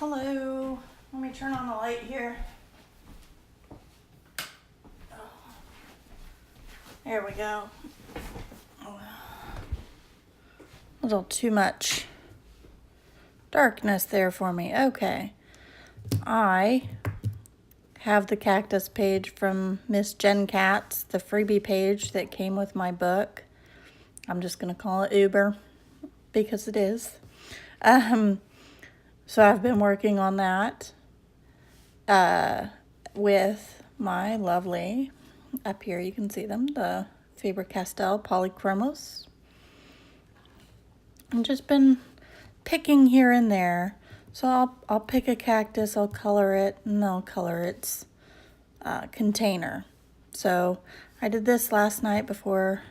Hello. Let me turn on the light here. There we go. A little too much darkness there for me. Okay. I have the cactus page from Miss Jen Katz, the freebie page that came with my book. I'm just going to call it Uber because it is. So I've been working on that with my lovely, up here you can see them, the Faber Castell Polychromos. I've just been picking here and there. So I'll pick a cactus, I'll color it, and I'll color its container. So I did this last night before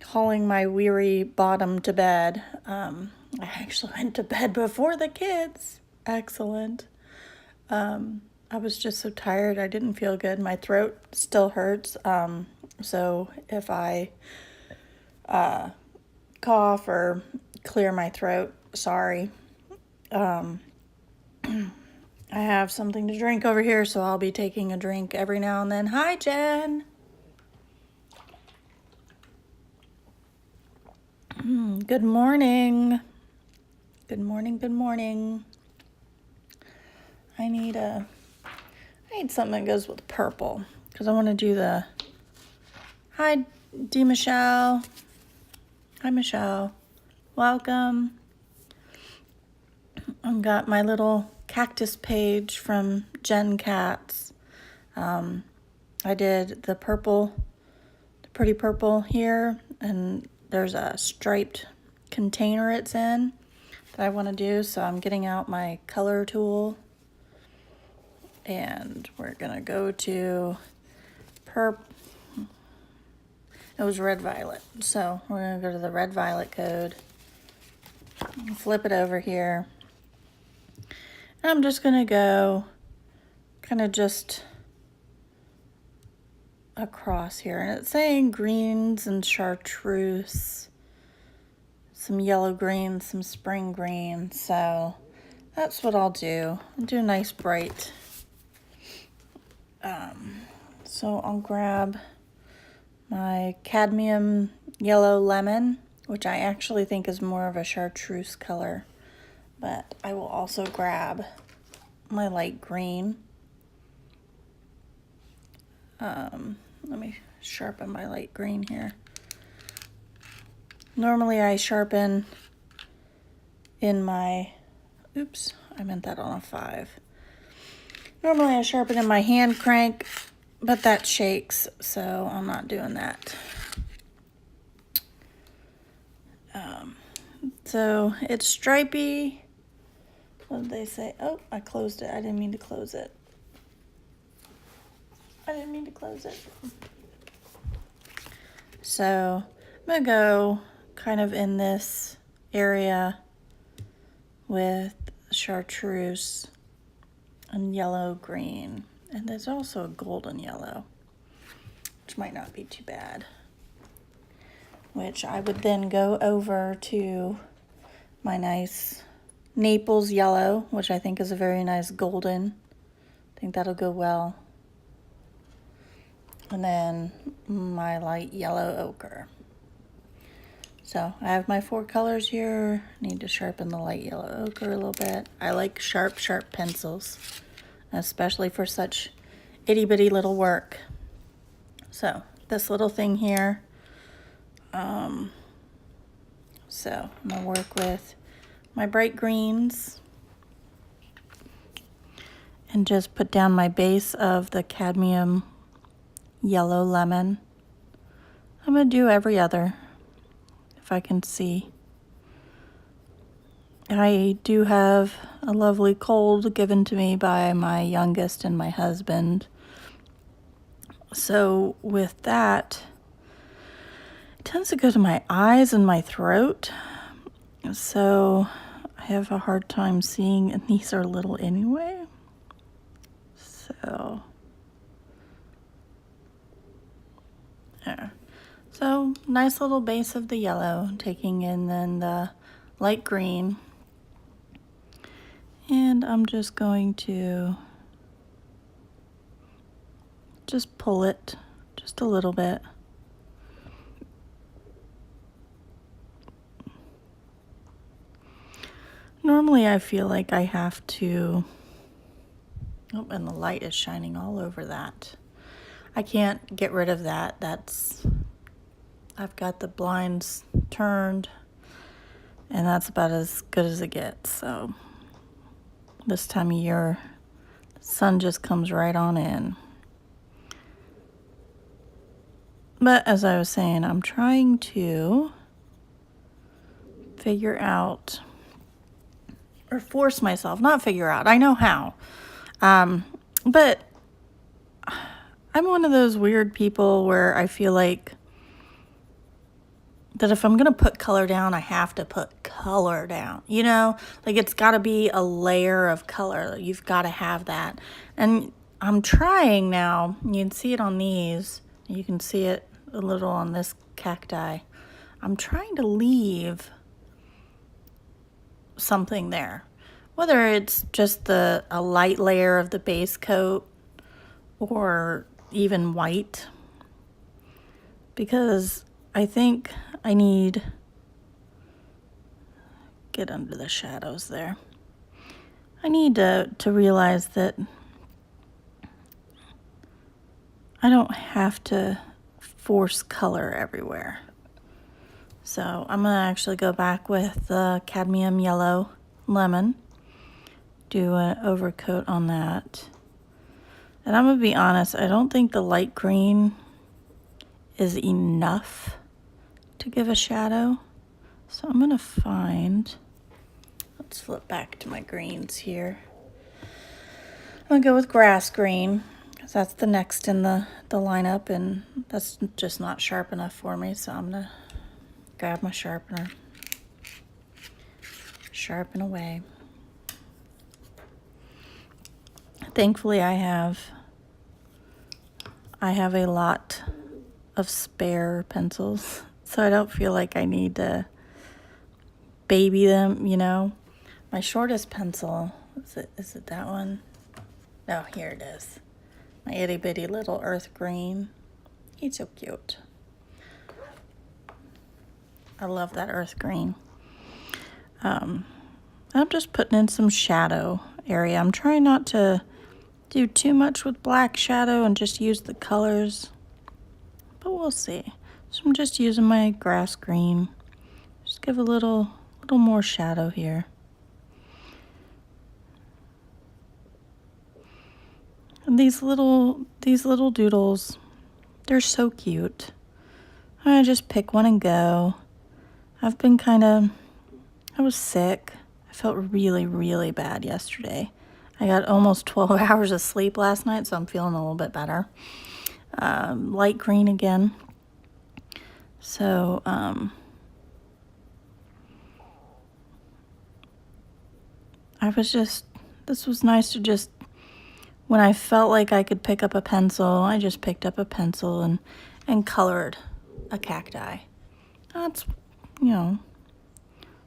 hauling my weary bottom to bed. I actually went to bed before the kids. Excellent. I was just so tired. I didn't feel good. My throat still hurts. So if I cough or clear my throat, sorry. I have something to drink over here, so I'll be taking a drink every now and then. Hi, Jen. Good morning. Good morning, good morning. I need something that goes with purple because I want to do the... Hi, D. Michelle. Hi, Michelle. Welcome. I've got my little cactus page from Jen Katz. I did the purple, the pretty purple here, and there's a striped container it's in that I want to do, so I'm getting out my color tool, and we're going to go to it was red violet, so we're going to go to the red violet code, flip it over here, and I'm just going to go kind of just across here, and it's saying greens and chartreuse, some yellow greens, some spring green, so that's what I'll do. I'll do a nice bright. So I'll grab my cadmium yellow lemon, which I actually think is more of a chartreuse color, but I will also grab my light green. Let me sharpen my light green here. Normally I sharpen in my, oops, I meant that on a 5. Normally I sharpen in my hand crank, but that shakes, so I'm not doing that. So it's stripy. What did they say? Oh, I closed it. I didn't mean to close it. So I'm going to go kind of in this area with chartreuse and yellow green. And there's also a golden yellow, which might not be too bad. Which I would then go over to my nice Naples yellow, which I think is a very nice golden. I think that'll go well. And then my light yellow ochre. So I have my 4 colors here. Need to sharpen the light yellow ochre a little bit. I like sharp pencils, especially for such itty bitty little work. So this little thing here. So I'm gonna work with my bright greens and just put down my base of the cadmium yellow lemon. I'm gonna do every other, if I can see. I do have a lovely cold given to me by my youngest and my husband. So with that, it tends to go to my eyes and my throat. So I have a hard time seeing, and these are little anyway. So there. So nice little base of the yellow, taking in then the light green. And I'm just going to just pull it just a little bit. Normally I feel like I have to, oh, and the light is shining all over that. I can't get rid of that. I've got the blinds turned, and that's about as good as it gets. So this time of year, the sun just comes right on in. But as I was saying, I'm trying to figure out, or force myself, not figure out, I know how. But I'm one of those weird people where I feel like that if I'm going to put color down, I have to put color down, you know? Like it's got to be a layer of color. You've got to have that. And I'm trying now. You can see it on these. You can see it a little on this cacti. I'm trying to leave something there. Whether it's just a light layer of the base coat or even white. Because I think I need, get under the shadows there. I need to realize that I don't have to force color everywhere. So I'm gonna actually go back with the cadmium yellow lemon, do an overcoat on that. And I'm gonna be honest, I don't think the light green is enough to give a shadow. So I'm gonna find, let's flip back to my greens here. I'm gonna go with grass green, because that's the next in the lineup, and that's just not sharp enough for me. So I'm gonna grab my sharpener, sharpen away. Thankfully I have a lot of spare pencils, so I don't feel like I need to baby them, you know. My shortest pencil, is it that one? No, here it is. My itty bitty little earth green. He's so cute. I love that earth green. I'm just putting in some shadow area. I'm trying not to do too much with black shadow and just use the colors, but we'll see. So I'm just using my grass green. Just give a little more shadow here. And these little doodles, they're so cute. I just pick one and go. I've been I was sick. I felt really, really bad yesterday. I got almost 12 hours of sleep last night, so I'm feeling a little bit better. Light green again. So, this was nice to just, when I felt like I could pick up a pencil, I just picked up a pencil and colored a cacti. That's, you know,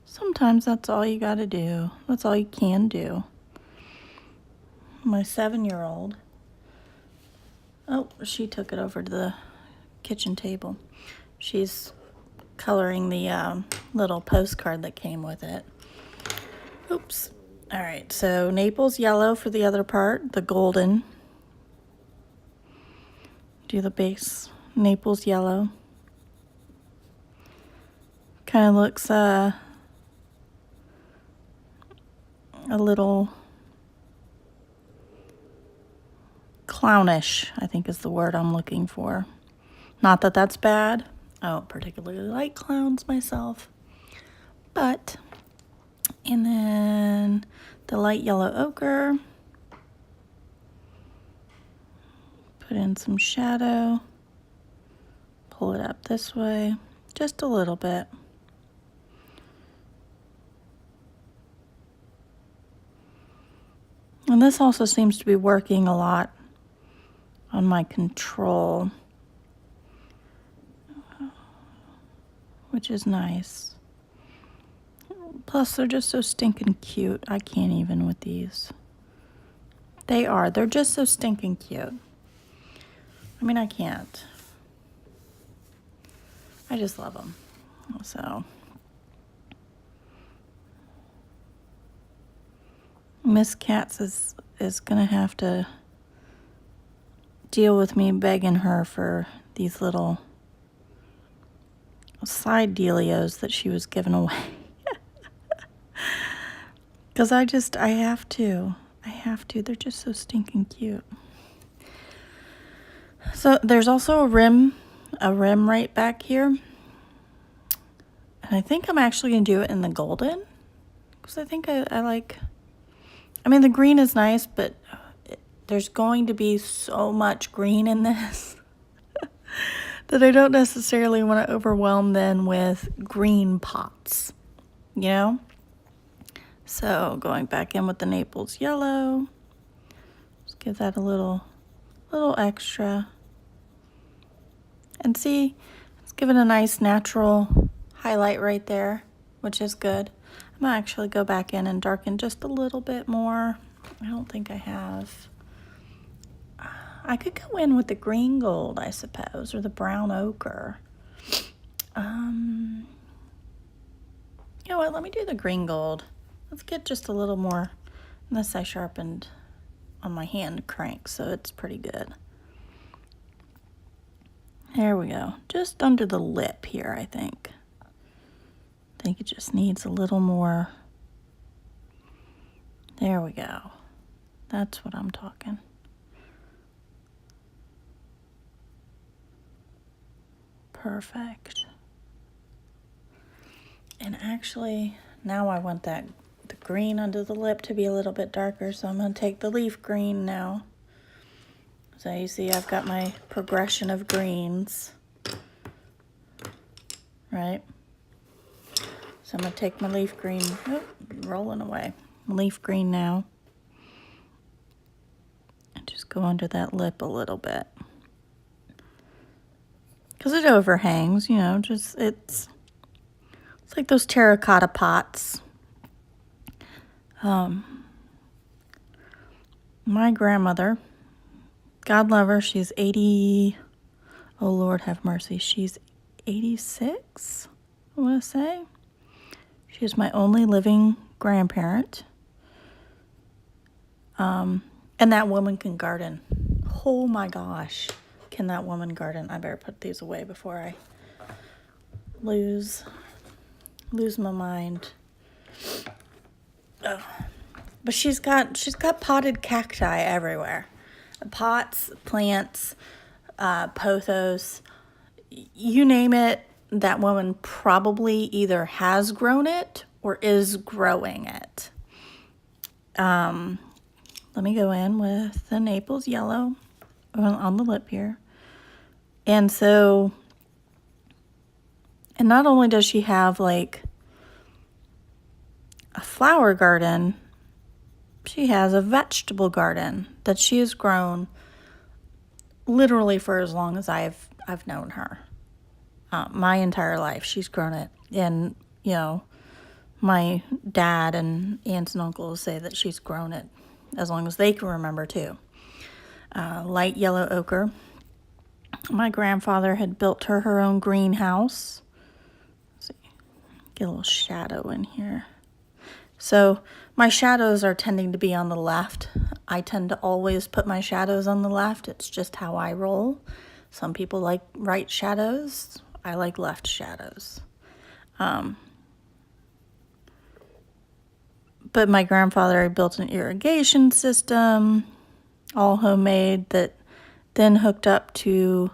sometimes that's all you gotta do. That's all you can do. My 7-year-old, oh, she took it over to the kitchen table. She's coloring the little postcard that came with it. Oops. All right, so Naples yellow for the other part, the golden. Do the base Naples yellow. Kind of looks a little clownish, I think is the word I'm looking for. Not that that's bad. I don't particularly like clowns myself. But, and then the light yellow ochre. Put in some shadow. Pull it up this way, just a little bit. And this also seems to be working a lot on my control, which is nice. Plus, they're just so stinking cute. I can't even with these. They're just so stinking cute. I mean, I can't. I just love them. So, Miss Katz is gonna have to deal with me begging her for these little side dealios that she was giving away. Because I have to. They're just so stinking cute. So there's also a rim right back here. And I think I'm actually going to do it in the golden. Because I think I like, I mean, the green is nice, but there's going to be so much green in this that I don't necessarily want to overwhelm them with green pots, you know? So going back in with the Naples yellow, just give that a little extra. And see, it's given a nice natural highlight right there, which is good. I'm gonna actually go back in and darken just a little bit more. I don't think I have. I could go in with the green gold, I suppose, or the brown ochre. You know what, let me do the green gold. Let's get just a little more. And this I sharpened on my hand crank, so it's pretty good. There we go. Just under the lip here, I think. I think it just needs a little more. There we go. That's what I'm talking. Perfect. And actually, now I want the green under the lip to be a little bit darker, so I'm going to take the leaf green now. So you see I've got my progression of greens, right? So I'm going to take my leaf green, rolling away, leaf green now, and just go under that lip a little bit. Because it overhangs, you know, just it's like those terracotta pots. My grandmother, God love her, she's 80, oh Lord have mercy, she's 86, I want to say. She's my only living grandparent. And that woman can garden. Oh my gosh, can that woman garden? I better put these away before I lose my mind. Oh. But she's got potted cacti everywhere. Pots, plants, pothos, you name it, that woman probably either has grown it or is growing it. Let me go in with the Naples yellow on the lip here. And so, and not only does she have like a flower garden, she has a vegetable garden that she has grown literally for as long as I've known her. My entire life, she's grown it. And, you know, my dad and aunts and uncles say that she's grown it as long as they can remember, too. Light yellow ochre. My grandfather had built her own greenhouse. Let's see, get a little shadow in here. So my shadows are tending to be on the left. I tend to always put my shadows on the left. It's just how I roll. Some people like right shadows. I like left shadows. But my grandfather had built an irrigation system, all homemade, that then hooked up to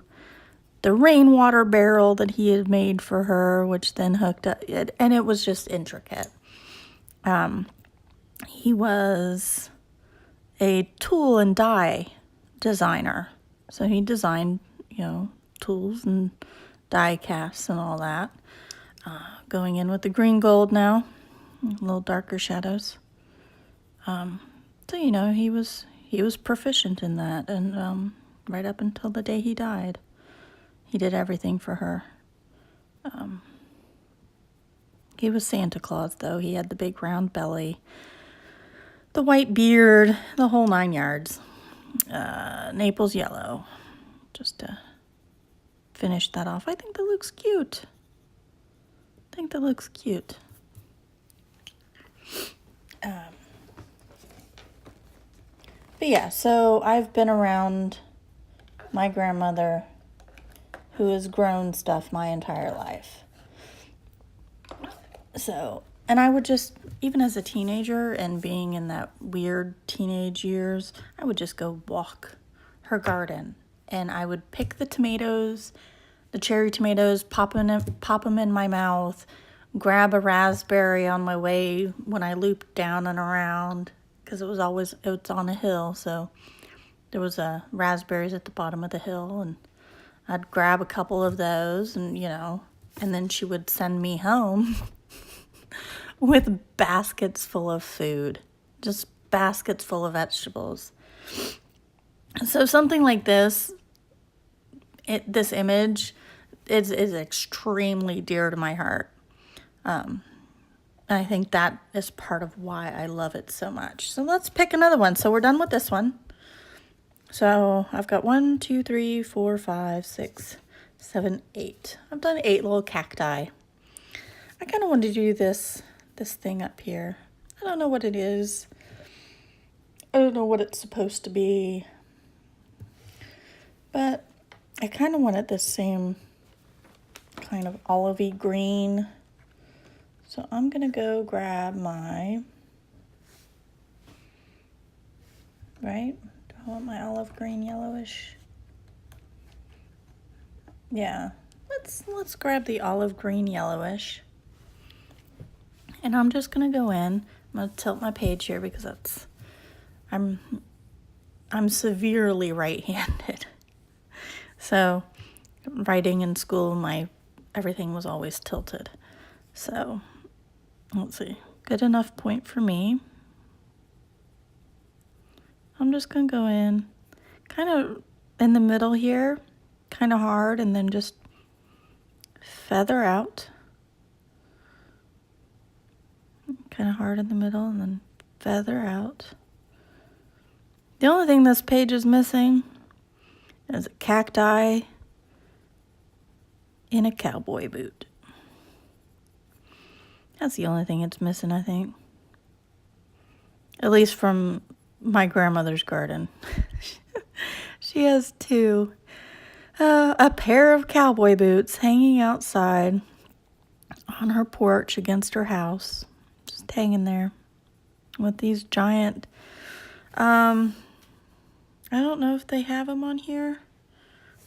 the rainwater barrel that he had made for her, which then hooked up, and it was just intricate. He was a tool and die designer. So he designed, you know, tools and die casts and all that. Going in with the green gold now, a little darker shadows. So, you know, he was proficient in that, and right up until the day he died, he did everything for her. He was Santa Claus, though. He had the big round belly, the white beard, the whole 9 yards. Naples yellow. Just to finish that off. I think that looks cute. But yeah, so I've been around my grandmother, who has grown stuff my entire life. So, and I would just, even as a teenager and being in that weird teenage years, I would just go walk her garden. And I would pick the tomatoes, the cherry tomatoes, pop them in my mouth, grab a raspberry on my way when I looped down and around, because it's on a hill, so there was raspberries at the bottom of the hill, and I'd grab a couple of those, and and then she would send me home with baskets full of food, just baskets full of vegetables. So something like this, this image is extremely dear to my heart. I think that is part of why I love it so much. So let's pick another one. So we're done with this one. So I've got 1, 2, 3, 4, 5, 6, 7, 8. I've done 8 little cacti. I kind of want to do this thing up here. I don't know what it is. I don't know what it's supposed to be. But I kind of wanted this same kind of olivey green. So I'm going to go grab my, right? Do I want my olive green yellowish? Yeah, let's grab the olive green yellowish. And I'm just going to go in. I'm going to tilt my page here because I'm severely right-handed. So writing in school, everything was always tilted. So let's see, good enough point for me. I'm just going to go in kind of in the middle here, kind of hard, and then just feather out. Kind of hard in the middle and then feather out. The only thing this page is missing is a cacti in a cowboy boot. That's the only thing it's missing, I think. At least from my grandmother's garden. She has 2. A pair of cowboy boots hanging outside on her porch against her house. Just hanging there with these giant, I don't know if they have them on here.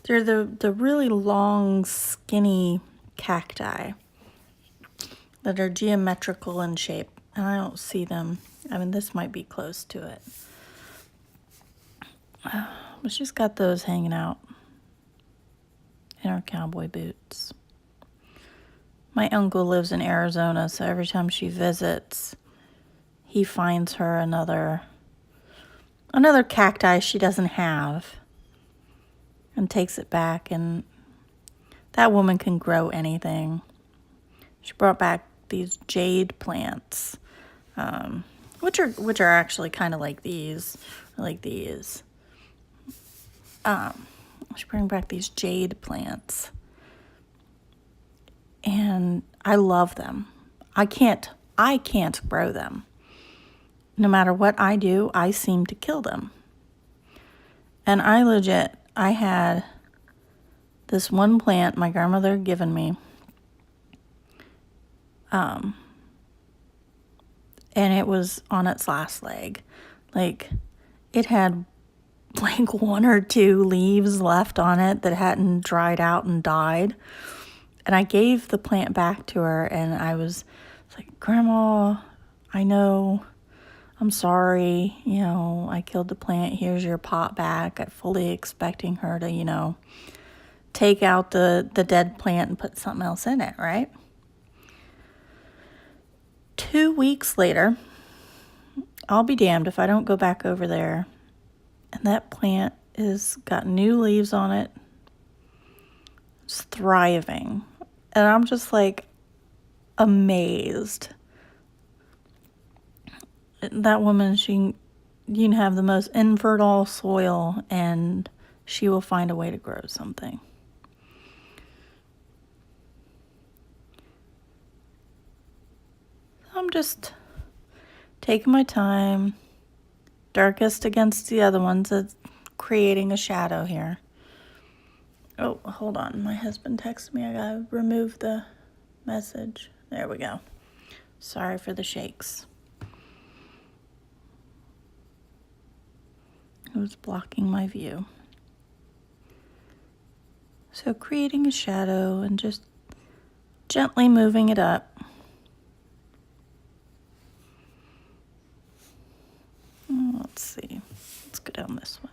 They're the really long, skinny cacti that are geometrical in shape, and I don't see them. I mean, this might be close to it. But she's got those hanging out in her cowboy boots. My uncle lives in Arizona, so every time she visits, he finds her another cacti she doesn't have and takes it back, and that woman can grow anything. She brought back these jade plants, which are actually kind of like these. She brought back these jade plants, and I love them. I can't grow them. No matter what I do, I seem to kill them. And I had this one plant my grandmother had given me. And it was on its last leg. Like, it had like 1 or 2 leaves left on it that hadn't dried out and died. And I gave the plant back to her, and I was like, Grandma, I know, I'm sorry, I killed the plant. Here's your pot back. I'm fully expecting her to, take out the dead plant and put something else in it, right? 2 weeks later, I'll be damned if I don't go back over there, and that plant is got new leaves on it. It's thriving. And I'm just like, amazed. That woman, you can have the most infertile soil and she will find a way to grow something. I'm just taking my time. Darkest against the other ones. It's creating a shadow here. Oh, hold on. My husband texted me. I gotta remove the message. There we go. Sorry for the shakes. It was blocking my view. So creating a shadow and just gently moving it up. Let's see. Let's go down this way.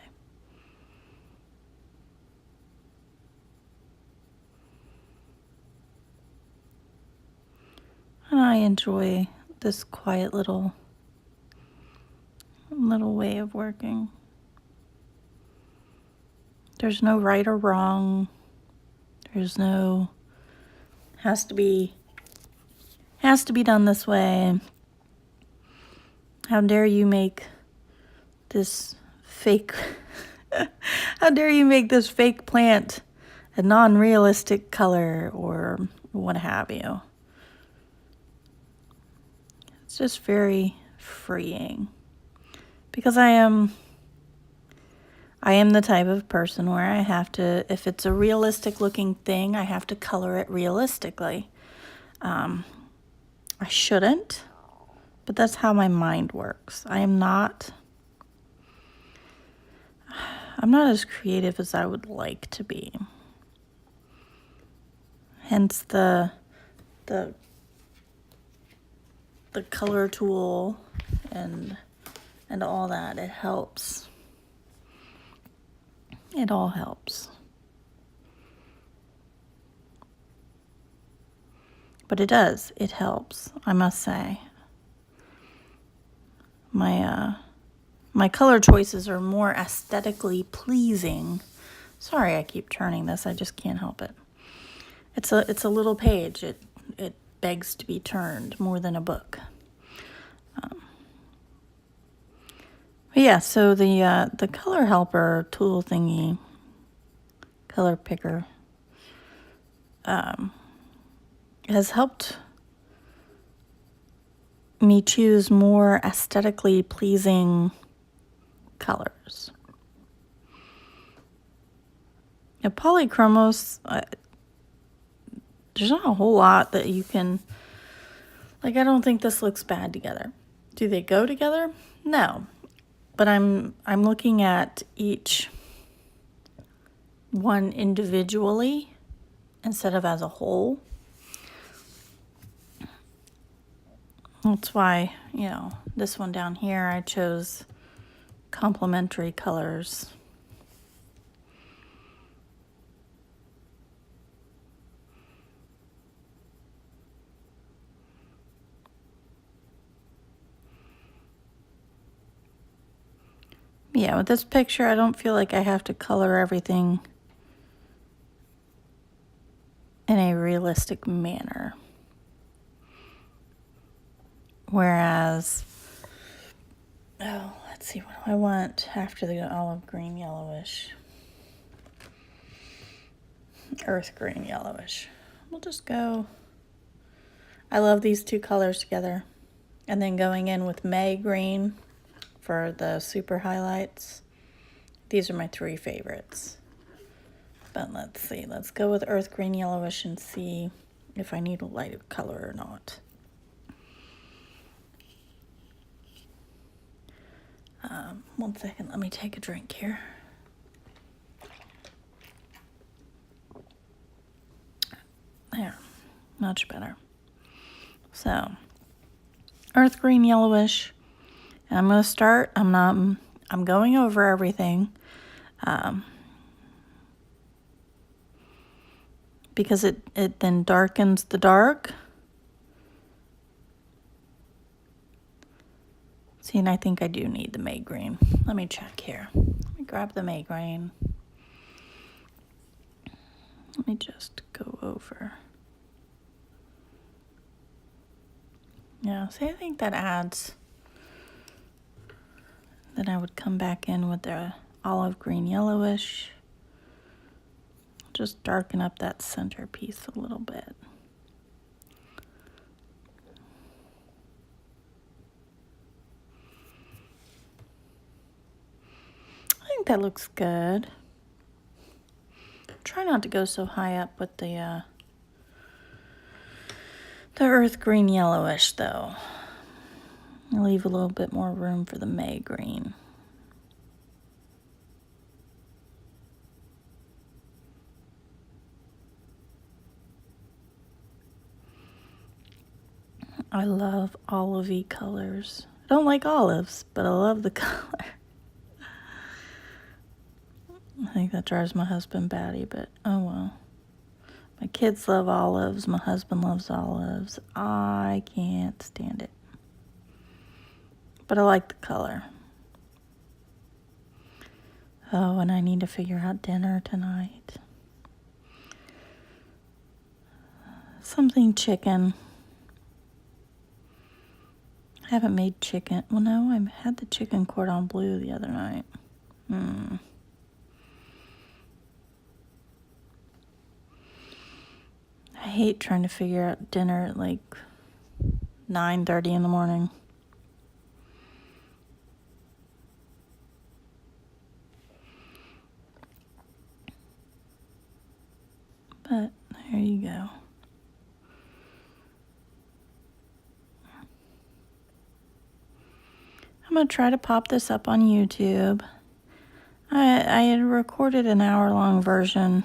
And I enjoy this quiet little way of working. There's no right or wrong. There's no has to be done this way. How dare you make this fake how dare you make this fake plant a non-realistic color or what have you. It's just very freeing because I am the type of person where I have to, if it's a realistic looking thing, I have to color it realistically. I shouldn't, but that's how my mind works. I'm not as creative as I would like to be. Hence the color tool and all that. It helps. It all helps. But it does. It helps, I must say. My color choices are more aesthetically pleasing. Sorry, I keep turning this. I just can't help it. It's a little page. It begs to be turned more than a book. But yeah, so the color helper tool thingy, color picker, has helped me choose more aesthetically pleasing colors. Now, Polychromos, there's not a whole lot that you can, like, I don't think this looks bad together. Do they go together? No. But I'm looking at each one individually instead of as a whole. That's why, this one down here, I chose complementary colors. Yeah, with this picture, I don't feel like I have to color everything in a realistic manner. Whereas, let's see, what do I want after the olive green yellowish? Earth green yellowish. We'll just go, I love these two colors together. And then going in with May green for the super highlights. These are my three favorites. But let's see, let's go with earth green yellowish and see if I need a lighter color or not. One second, let me take a drink here. There, much better. So, earth green yellowish. And I'm going to start, I'm going over everything. Because it then darkens the dark. See, and I think I do need the May green. Let me check here. Let me grab the May green. Let me just go over. Yeah, see, I think that adds. Then I would come back in with the olive green yellowish. Just darken up that center piece a little bit. I think that looks good. Try not to go so high up with the earth green yellowish though. Leave a little bit more room for the May green. I love olivey colors. I don't like olives, but I love the color. I think that drives my husband batty, but oh well. My kids love olives. My husband loves olives. I can't stand it. But I like the color. Oh, and I need to figure out dinner tonight. Something chicken. I haven't made chicken. Well, no, I had the chicken cordon bleu the other night. I hate trying to figure out dinner at like 9:30 in the morning. But there you go. I'm going to try to pop this up on YouTube. I had recorded an hour-long version.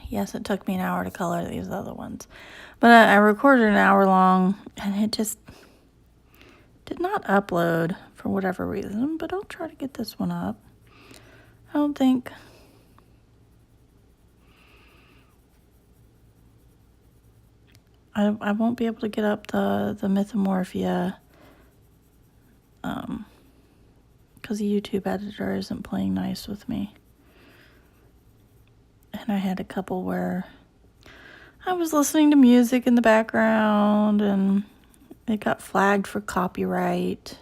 Yes, it took me an hour to color these other ones. But I recorded an hour long, and it just did not upload for whatever reason. But I'll try to get this one up. I don't think... I won't be able to get up the Mythomorphia because the YouTube editor isn't playing nice with me. And I had a couple where I was listening to music in the background and it got flagged for copyright.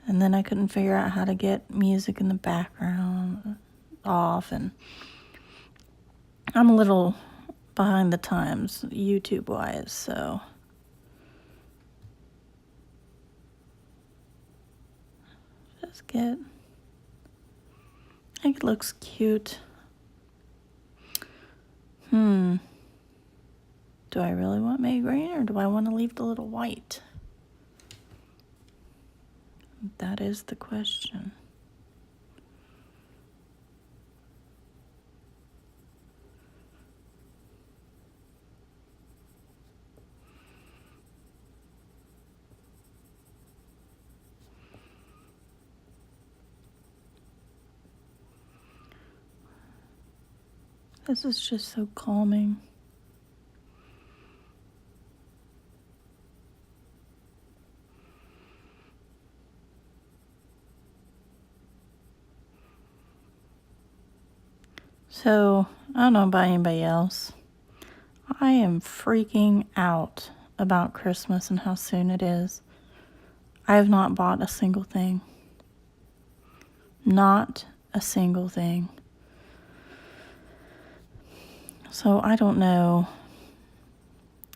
And then I couldn't figure out how to get music in the background off. And I'm a little behind the times YouTube-wise, so... Just get... I think it looks cute. Do I really want May green or do I want to leave the little white? That is the question. This is just so calming. So, I don't know about anybody else. I am freaking out about Christmas and how soon it is. I have not bought a single thing. Not a single thing. So, I don't know.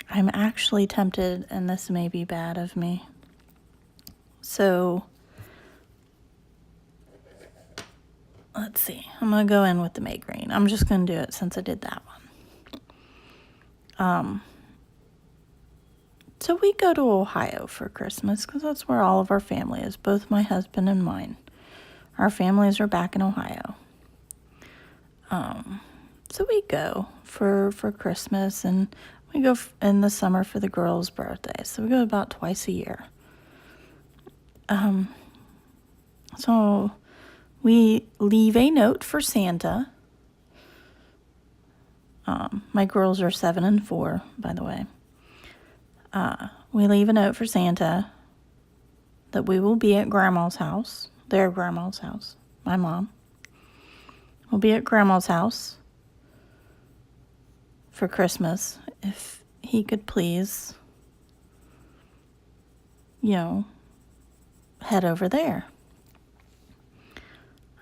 I'm actually tempted, and this may be bad of me. So, let's see. I'm going to go in with the May green. I'm just going to do it since I did that one. So we go to Ohio for Christmas because that's where all of our family is, both my husband and mine. Our families are back in Ohio. So we go for Christmas, and we go in the summer for the girls' birthday. So we go about twice a year. So we leave a note for Santa. My girls are 7 and 4, by the way. We leave a note for Santa that we will be at Grandma's house, their Grandma's house, my mom. We'll be at Grandma's house for Christmas, if he could please. you know, head over there.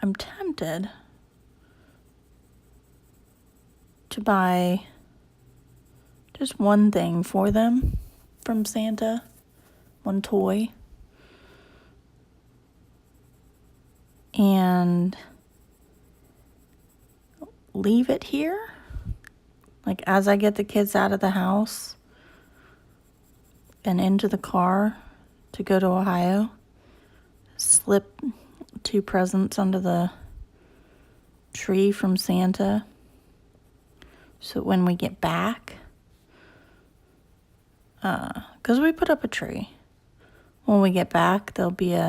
I'm tempted to buy just one thing for them from Santa, one toy, and leave it here. Like as I get the kids out of the house and into the car to go to Ohio, slip 2 presents under the tree from Santa, so when we get back, because we put up a tree, when we get back there'll be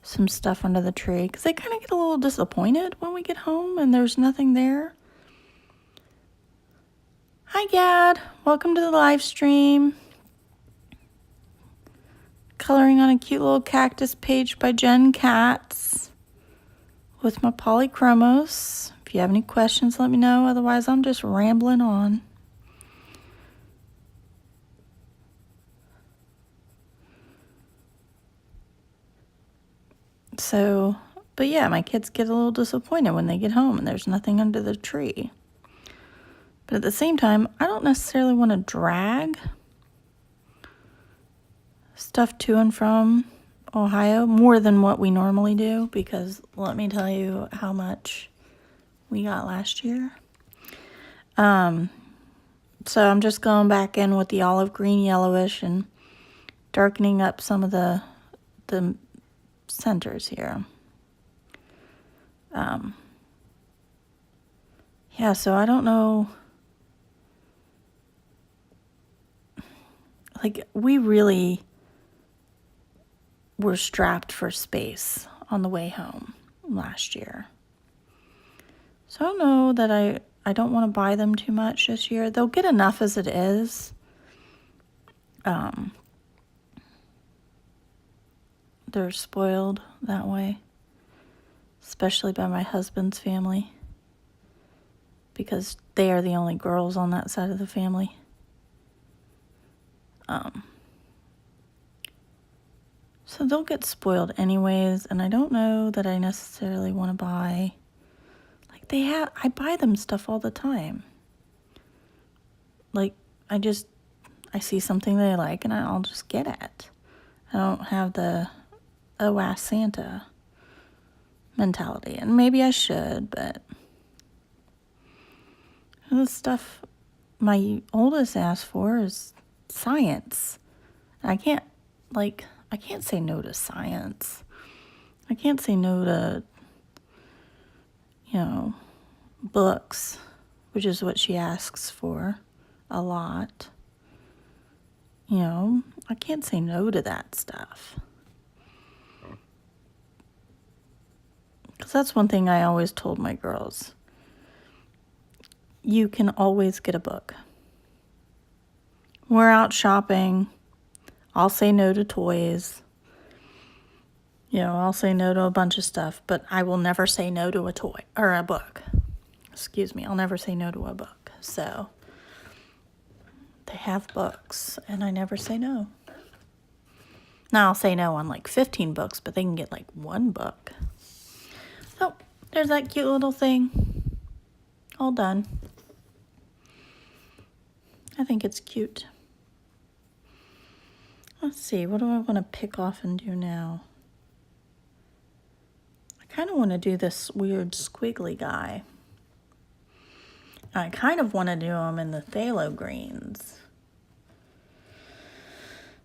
some stuff under the tree, because they kind of get a little disappointed when we get home and there's nothing there. Hi Gad, welcome to the live stream. Coloring on a cute little cactus page by Jen Katz with my Polychromos. If you have any questions, let me know. Otherwise, I'm just rambling on. So, but yeah, my kids get a little disappointed when they get home and there's nothing under the tree. But at the same time, I don't necessarily want to drag stuff to and from Ohio more than what we normally do, because let me tell you how much we got last year. So I'm just going back in with the olive green yellowish and darkening up some of the centers here. Yeah, so I don't know. Like, we really were strapped for space on the way home last year. So I don't know that I don't want to buy them too much this year. They'll get enough as it is. They're spoiled that way, especially by my husband's family, because they are the only girls on that side of the family. So they'll get spoiled anyways, and I don't know that I necessarily want to buy, like I buy them stuff all the time. Like, I see something they like and I'll just get it. I don't have the, oh, ask Santa mentality, and maybe I should, but the stuff my oldest asked for is science. I can't say no to science. I can't say no to, books, which is what she asks for a lot. I can't say no to that stuff. Because that's one thing I always told my girls. You can always get a book. We're out shopping. I'll say no to toys. I'll say no to a bunch of stuff, but I will never say no to a toy or a book. Excuse me, I'll never say no to a book. So they have books, and I never say no. Now I'll say no on like 15 books, but they can get like one book. So there's that cute little thing. All done. I think it's cute. Let's see, what do I want to pick off and do now? I kind of want to do this weird squiggly guy. I kind of want to do them in the phthalo greens.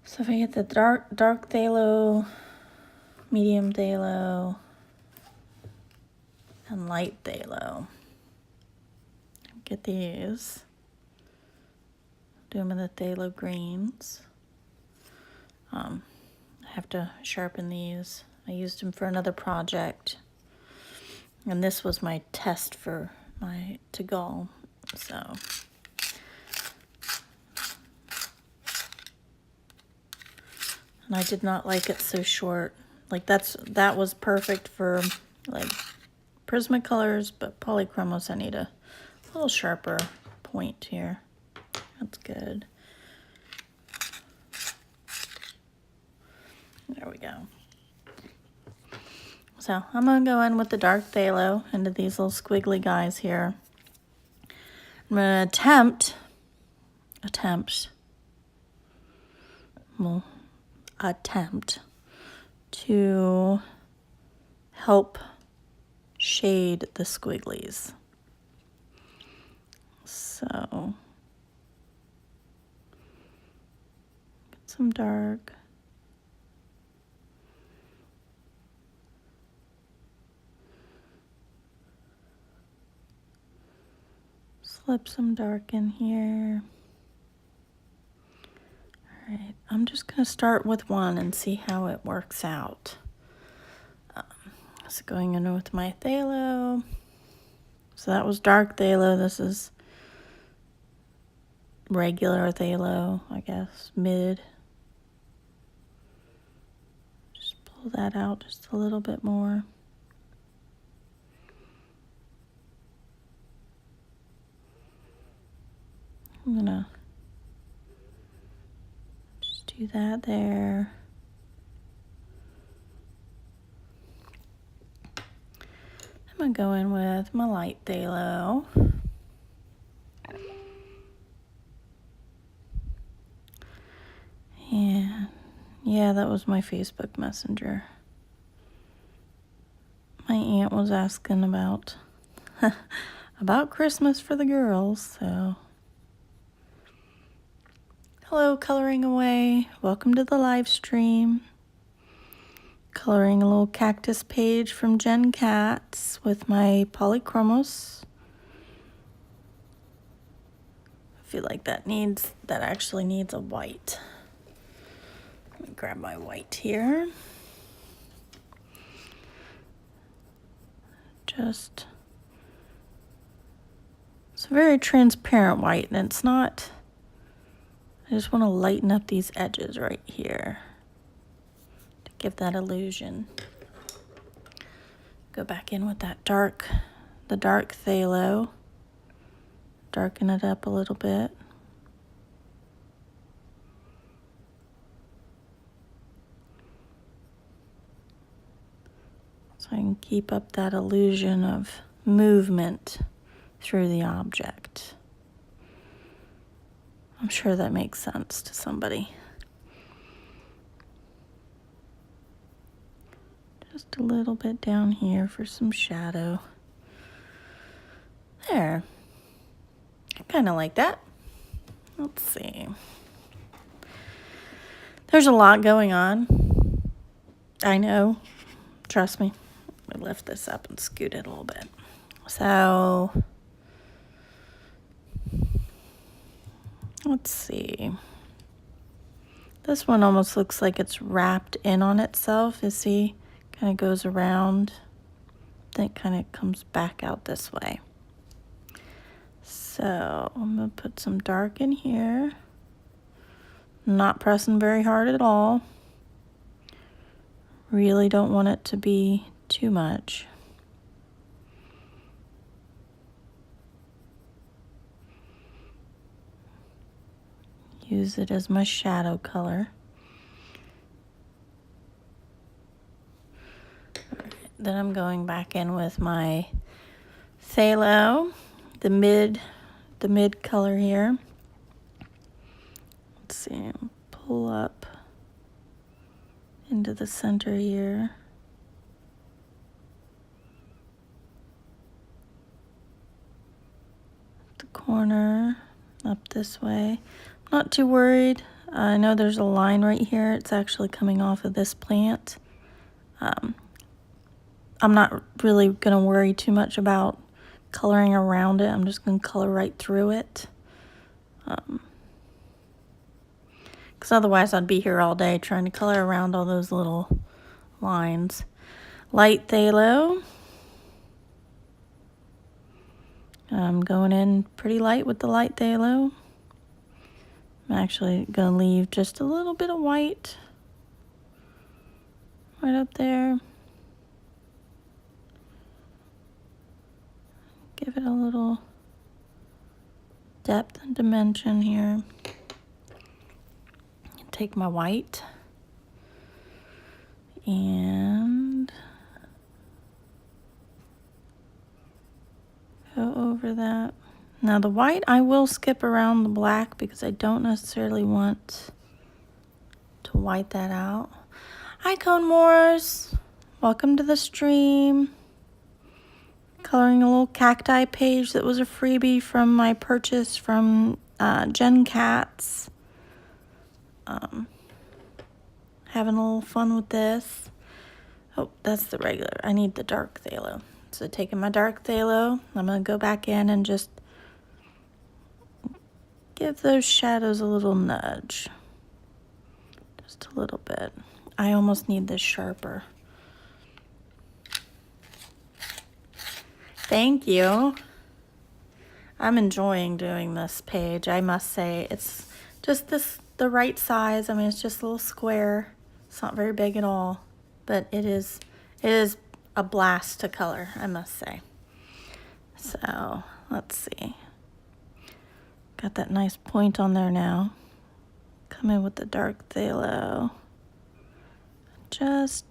So if I get the dark phthalo, medium phthalo, and light phthalo, get these. Do them in the phthalo greens. I have to sharpen these. I used them for another project, and this was my test for my to-go. So and I did not like it so short. Like that was perfect for like Prismacolors, but Polychromos I need a little sharper point here. That's good. go. So I'm going to go in with the dark phthalo into these little squiggly guys here. I'm going to attempt to help shade the squigglies. So get some dark. Slip some dark in here. All right, I'm just going to start with one and see how it works out. So going in with my phthalo. So that was dark phthalo. This is regular phthalo, I guess, mid. Just pull that out just a little bit more. I'm gonna just do that there. I'm gonna go in with my light phthalo. And yeah, that was my Facebook Messenger. My aunt was asking about about Christmas for the girls, so. Hello, coloring away. Welcome to the live stream. Coloring a little cactus page from Jen Katz with my Polychromos. I feel like that actually needs a white. Let me grab my white here. It's a very transparent white, and it's not, I just want to lighten up these edges right here to give that illusion. Go back in with that the dark phthalo. Darken it up a little bit. So I can keep up that illusion of movement through the object. I'm sure that makes sense to somebody. Just a little bit down here for some shadow. There. I kind of like that. Let's see. There's a lot going on. I know. Trust me. I lift this up and scoot it a little bit. So, let's see. This one almost looks like it's wrapped in on itself. You see? Kind of goes around. Then it kind of comes back out this way. So, I'm going to put some dark in here. Not pressing very hard at all. Really don't want it to be too much. Use it as my shadow color. Right, then I'm going back in with my phthalo, the mid color here. Let's see, pull up into the center here. The corner, up this way. Not too worried. I know there's a line right here. It's actually coming off of this plant. I'm not really going to worry too much about coloring around it. I'm just going to color right through it. Because otherwise I'd be here all day trying to color around all those little lines. Light phthalo. I'm going in pretty light with the light phthalo. I'm actually going to leave just a little bit of white right up there. Give it a little depth and dimension here. Take my white. And go over that. Now the white, I will skip around the black because I don't necessarily want to white that out. Hi, Cone Moors. Welcome to the stream. Coloring a little cacti page that was a freebie from my purchase from Jen Katz. Having a little fun with this. Oh, that's the regular. I need the dark phthalo. So taking my dark phthalo, I'm going to go back in and just give those shadows a little nudge. Just a little bit. I almost need this sharper. Thank you. I'm enjoying doing this page. I must say it's just the right size. I mean, it's just a little square. It's not very big at all, but it is a blast to color, I must say. So let's see. Got that nice point on there now. Come in with the dark phthalo. Just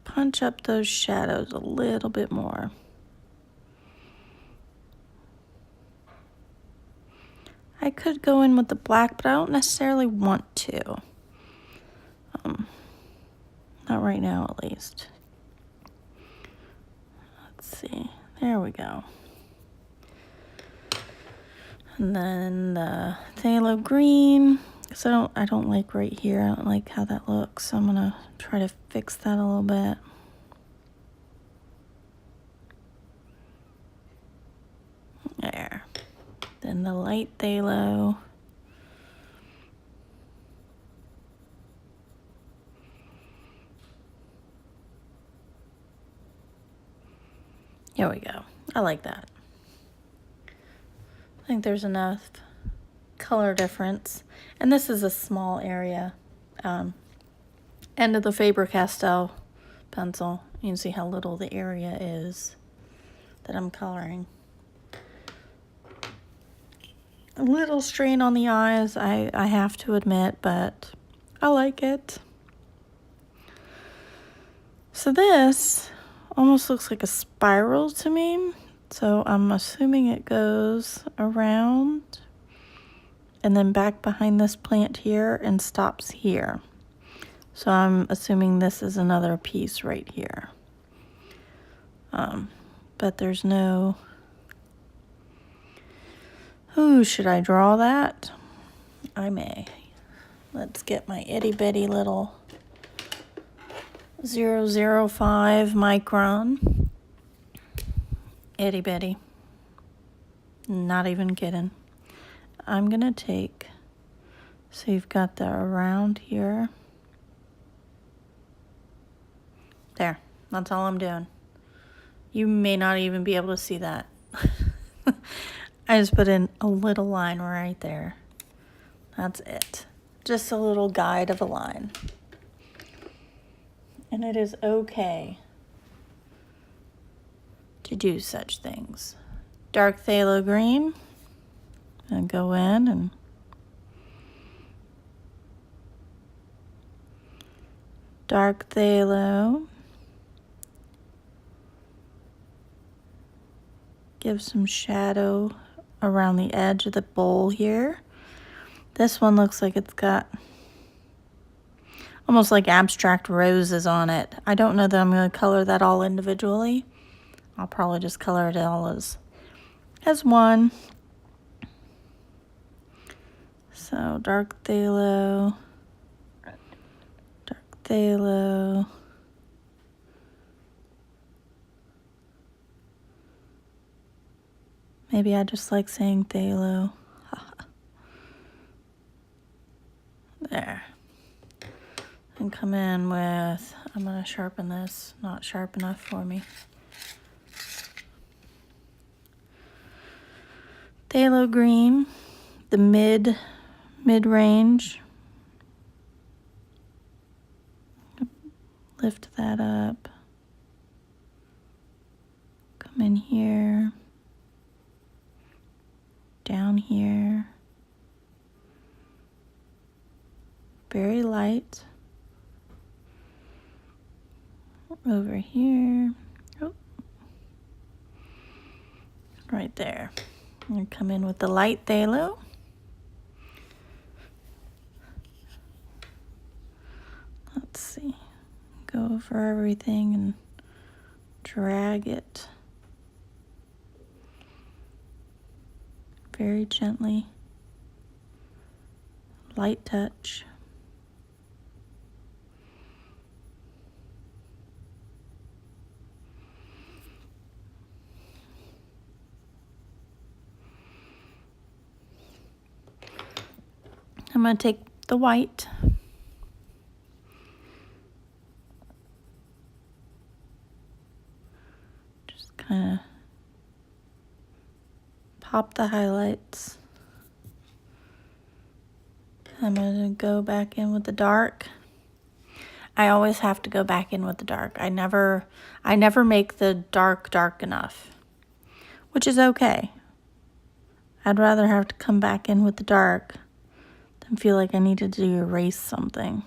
punch up those shadows a little bit more. I could go in with the black, but I don't necessarily want to. Not right now, at least. Let's see. There we go. And then the phthalo green, because I don't like right here. I don't like how that looks. So I'm gonna try to fix that a little bit. There. Then the light phthalo. Here we go. I like that. I think there's enough color difference. And this is a small area. End of the Faber Castell pencil. You can see how little the area is that I'm coloring. A little strain on the eyes, I have to admit, but I like it. So this almost looks like a spiral to me. So I'm assuming it goes around and then back behind this plant here and stops here. So I'm assuming this is another piece right here. But there's no... Ooh, should I draw that? I may. Let's get my itty bitty little 0.05 micron. Itty bitty. Not even kidding. I'm gonna take, so you've got the around here. There, that's all I'm doing. You may not even be able to see that. I just put in a little line right there. That's it. Just a little guide of a line. And it is okay to do such things. Dark phthalo green. And go in and dark phthalo. Give some shadow around the edge of the bowl here. This one looks like it's got almost like abstract roses on it. I don't know that I'm going to color that all individually. I'll probably just color it all as one. So dark phthalo, dark phthalo. Maybe I just like saying phthalo. There. And come in with, I'm going to sharpen this, not sharp enough for me. Phthalo green, the mid-range. Lift that up. Come in here. Down here. Very light. over here. Oh. Right there. I'm going to come in with the light phthalo. Let's see. Go over everything and drag it very gently. Light touch. I'm going to take the white. Just kind of pop the highlights. I'm going to go back in with the dark. I always have to go back in with the dark. I never make the dark enough, which is okay. I'd rather have to come back in with the dark than feel like I needed to erase something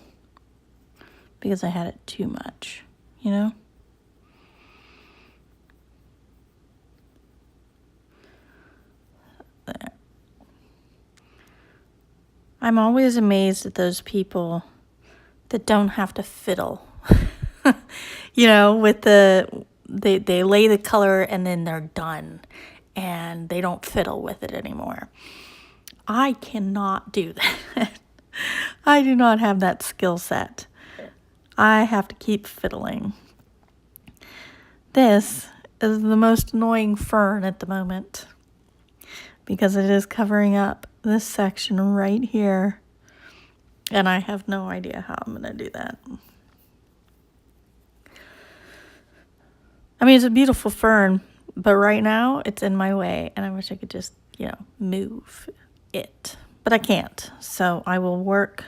because I had it too much, you know? There. I'm always amazed at those people that don't have to fiddle, you know, with they lay the color and then they're done and they don't fiddle with it anymore. I cannot do that. I do not have that skill set. I have to keep fiddling. This is the most annoying fern at the moment because it is covering up this section right here. And I have no idea how I'm going to do that. I mean, it's a beautiful fern, but right now it's in my way. And I wish I could just, you know, move it. But I can't. So I will work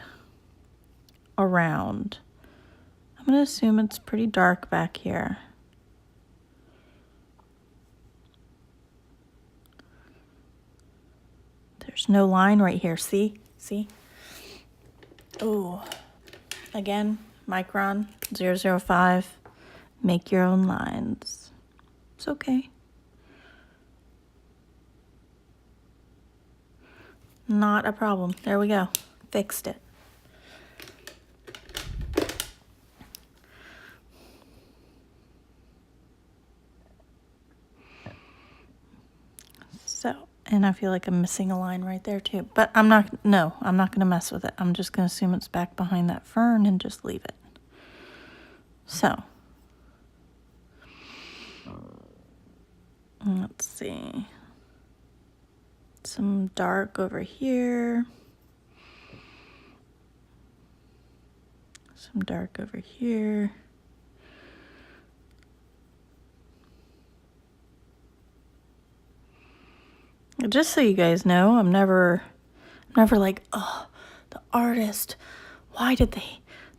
around. I'm going to assume it's pretty dark back here. There's no line right here. See? See? Oh, again, micron 005. Make your own lines. It's okay. Not a problem. There we go. Fixed it. So, and I feel like I'm missing a line right there too. But I'm not going to mess with it. I'm just going to assume it's back behind that fern and just leave it. So, let's see. Some dark over here. Some dark over here. Just so you guys know, I'm never like, oh, the artist, why did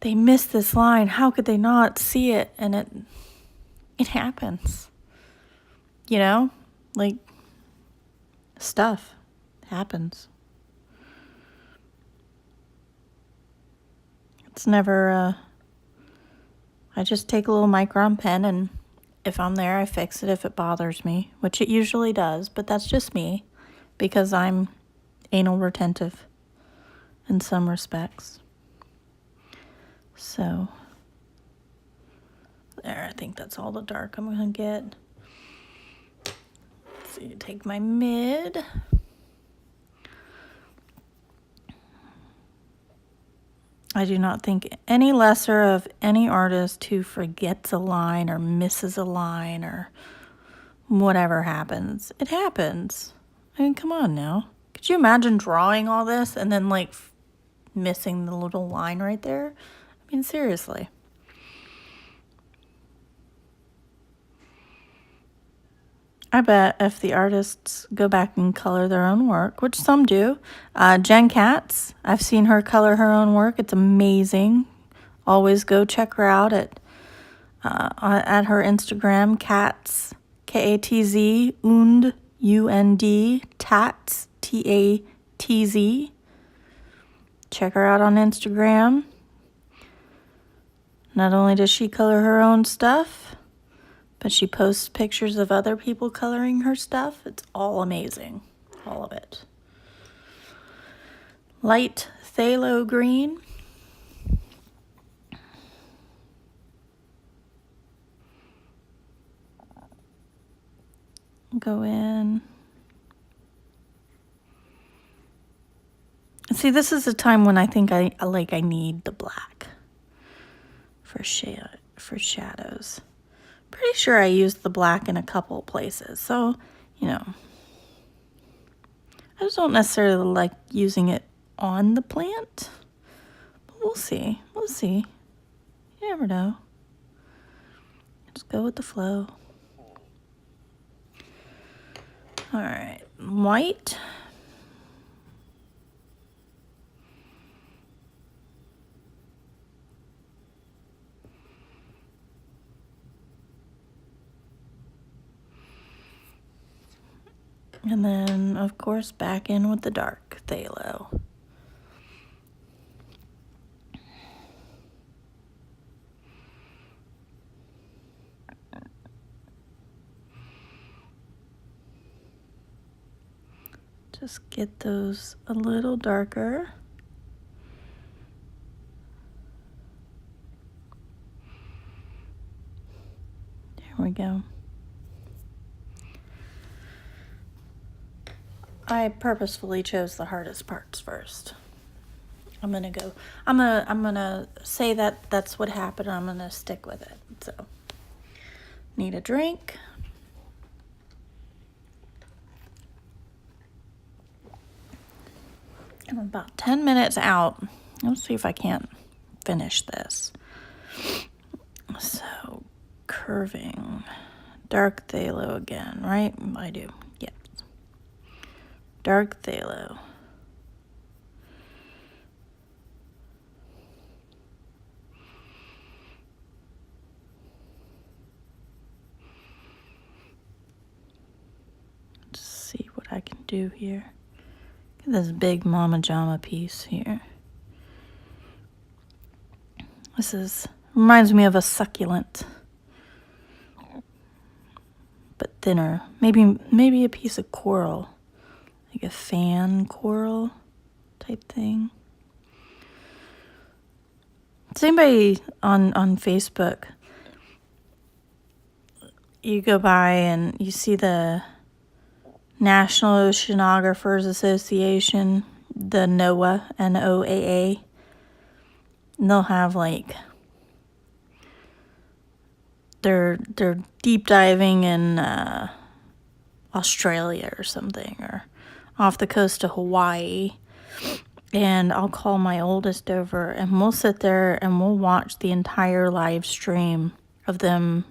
they miss this line? How could they not see it? And it happens. You know? Like, stuff happens. It's never, I just take a little micron pen and if I'm there, I fix it if it bothers me, which it usually does, but that's just me because I'm anal retentive in some respects. So, there, I think that's all the dark I'm going to get. So you take my mid. I do not think any lesser of any artist who forgets a line or misses a line or whatever happens. It happens. I mean, come on now. Could you imagine drawing all this and then like missing the little line right there? I mean, seriously. I bet if the artists go back and color their own work, which some do, Jen Katz, I've seen her color her own work. It's amazing. Always go check her out at her Instagram, Katz, K-A-T-Z, U-N-D, Tats, T-A-T-Z. Check her out on Instagram. Not only does she color her own stuff, but she posts pictures of other people coloring her stuff. It's all amazing, all of it. Light phthalo green. Go in. See, this is a time when I think I need the black for shadows. Pretty sure I used the black in a couple places, so you know, I just don't necessarily like using it on the plant, but we'll see. We'll see. You never know. Just go with the flow. All right, white. And then, of course, back in with the dark phthalo. Just get those a little darker. There we go. I purposefully chose the hardest parts first. I'm gonna say that that's what happened. I'm gonna stick with it. So, need a drink. I'm about 10 minutes out. Let's see if I can't finish this. So, curving. Dark phthalo again, right? I do. Yep. Dark phthalo. Let's see what I can do here. Look at this big Mama Jama piece here. This reminds me of a succulent, but thinner. Maybe a piece of coral, like a fan coral type thing. Does anybody on Facebook, you go by and you see the National Oceanographers Association, the NOAA, NOAA, and they'll have like they're deep diving in Australia or something, or off the coast of Hawaii, and I'll call my oldest over and we'll sit there and we'll watch the entire live stream of them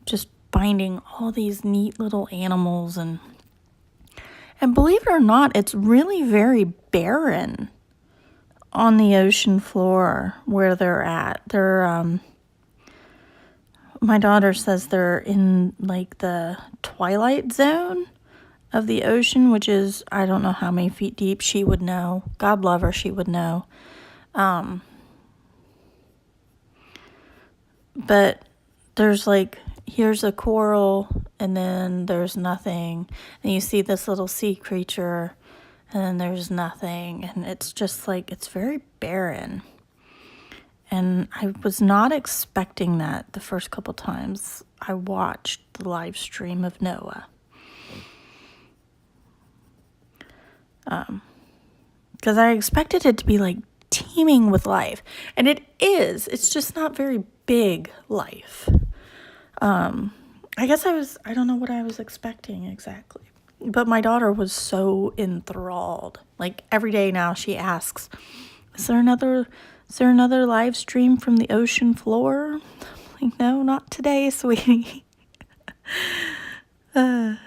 just finding all these neat little animals, and believe it or not, it's really very barren on the ocean floor where they're at. They're my daughter says they're in like the twilight zone of the ocean, which is, I don't know how many feet deep. She would know. God love her, she would know. But there's like, here's a coral, and then there's nothing. And you see this little sea creature, and then there's nothing. And it's just like, it's very barren. And I was not expecting that the first couple times I watched the live stream of NOAA. Because I expected it to be like teeming with life. And it is. It's just not very big life. I guess I don't know what I was expecting exactly. But my daughter was so enthralled. Like every day now she asks, is there another live stream from the ocean floor? I'm like, no, not today, sweetie. And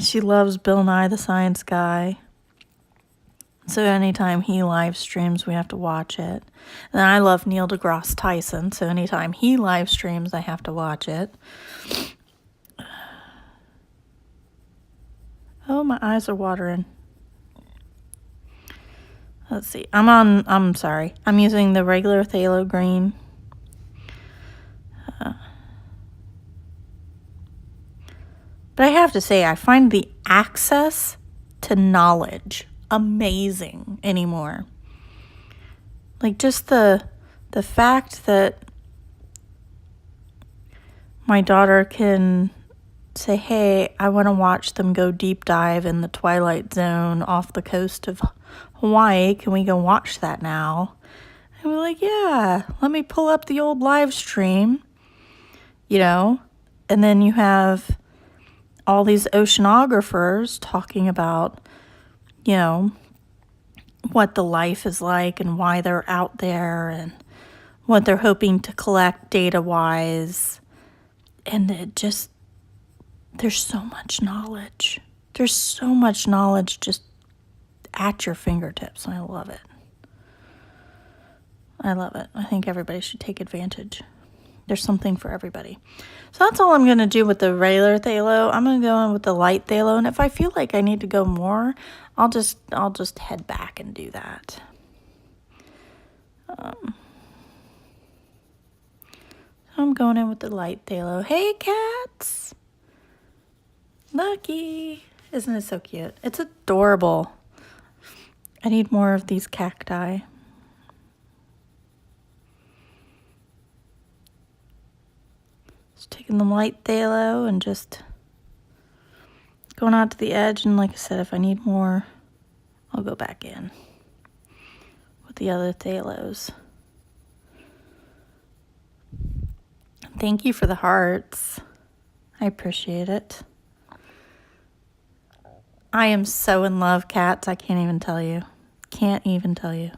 she loves Bill Nye the Science Guy. So anytime he live streams, we have to watch it. And I love Neil deGrasse Tyson, so anytime he live streams, I have to watch it. Oh, my eyes are watering. Let's see. I'm sorry. I'm using the regular phthalo green But I have to say, I find the access to knowledge amazing anymore. Like just the fact that my daughter can say, hey, I want to watch them go deep dive in the Twilight Zone off the coast of Hawaii. Can we go watch that now? And we're like, yeah, let me pull up the old live stream, you know? And then you have all these oceanographers talking about, you know, what the life is like and why they're out there and what they're hoping to collect data-wise. And it just, there's so much knowledge. There's so much knowledge just at your fingertips. I love it. I love it. I think everybody should take advantage. There's something for everybody. So that's all I'm going to do with the regular phthalo. I'm going to go in with the light phthalo, and if I feel like I need to go more, I'll just head back and do that. I'm going in with the light phthalo. Hey, cats! Lucky! Isn't it so cute? It's adorable. I need more of these cacti. Just taking the light phthalo and just going out to the edge, and like I said, if I need more, I'll go back in with the other phthalos. Thank you for the hearts. I appreciate it. I am so in love, cats. I can't even tell you. Can't even tell you.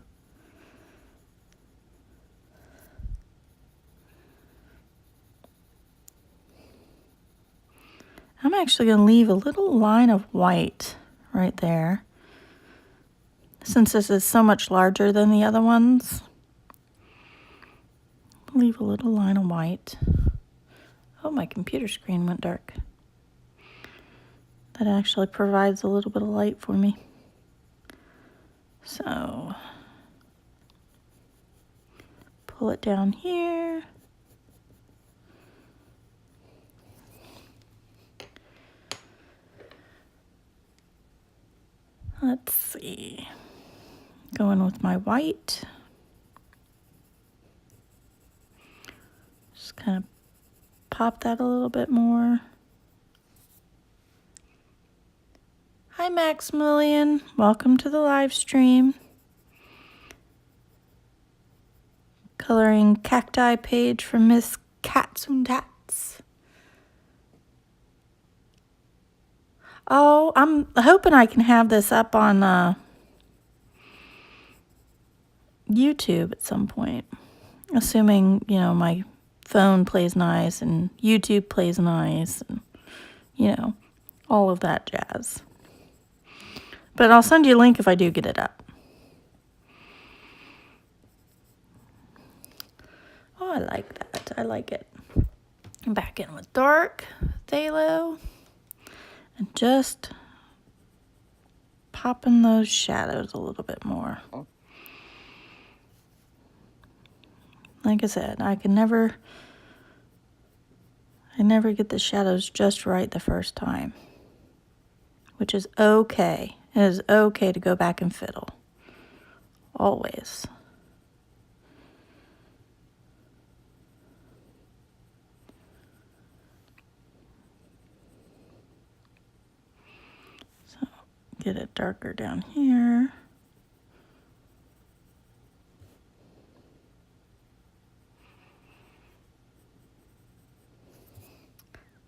I'm actually going to leave a little line of white right there. Since this is so much larger than the other ones, leave a little line of white. Oh, my computer screen went dark. That actually provides a little bit of light for me. So, pull it down here. Let's see. Going with my white. Just kind of pop that a little bit more. Hi, Maximilian. Welcome to the live stream. Coloring cacti page from Miss Cats und Tats. Oh, I'm hoping I can have this up on YouTube at some point. Assuming, you know, my phone plays nice and YouTube plays nice and, you know, all of that jazz. But I'll send you a link if I do get it up. Oh, I like that. I like it. Back in with dark phthalo. And just popping those shadows a little bit more. Like I said, I never get the shadows just right the first time. Which is okay. It is okay to go back and fiddle. Always. So, get it darker down here.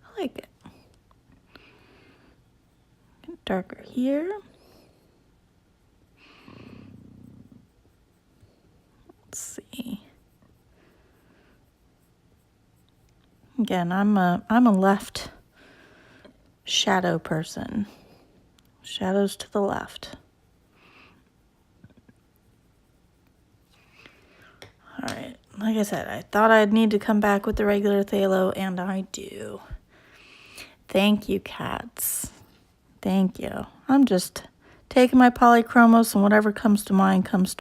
I like it. Get darker here. Let's see. Again, I'm a left shadow person. Shadows to the left. All right, like I said, I thought I'd need to come back with the regular phthalo, and I do. Thank you, cats. Thank you. I'm just taking my Polychromos, and whatever comes to mind comes to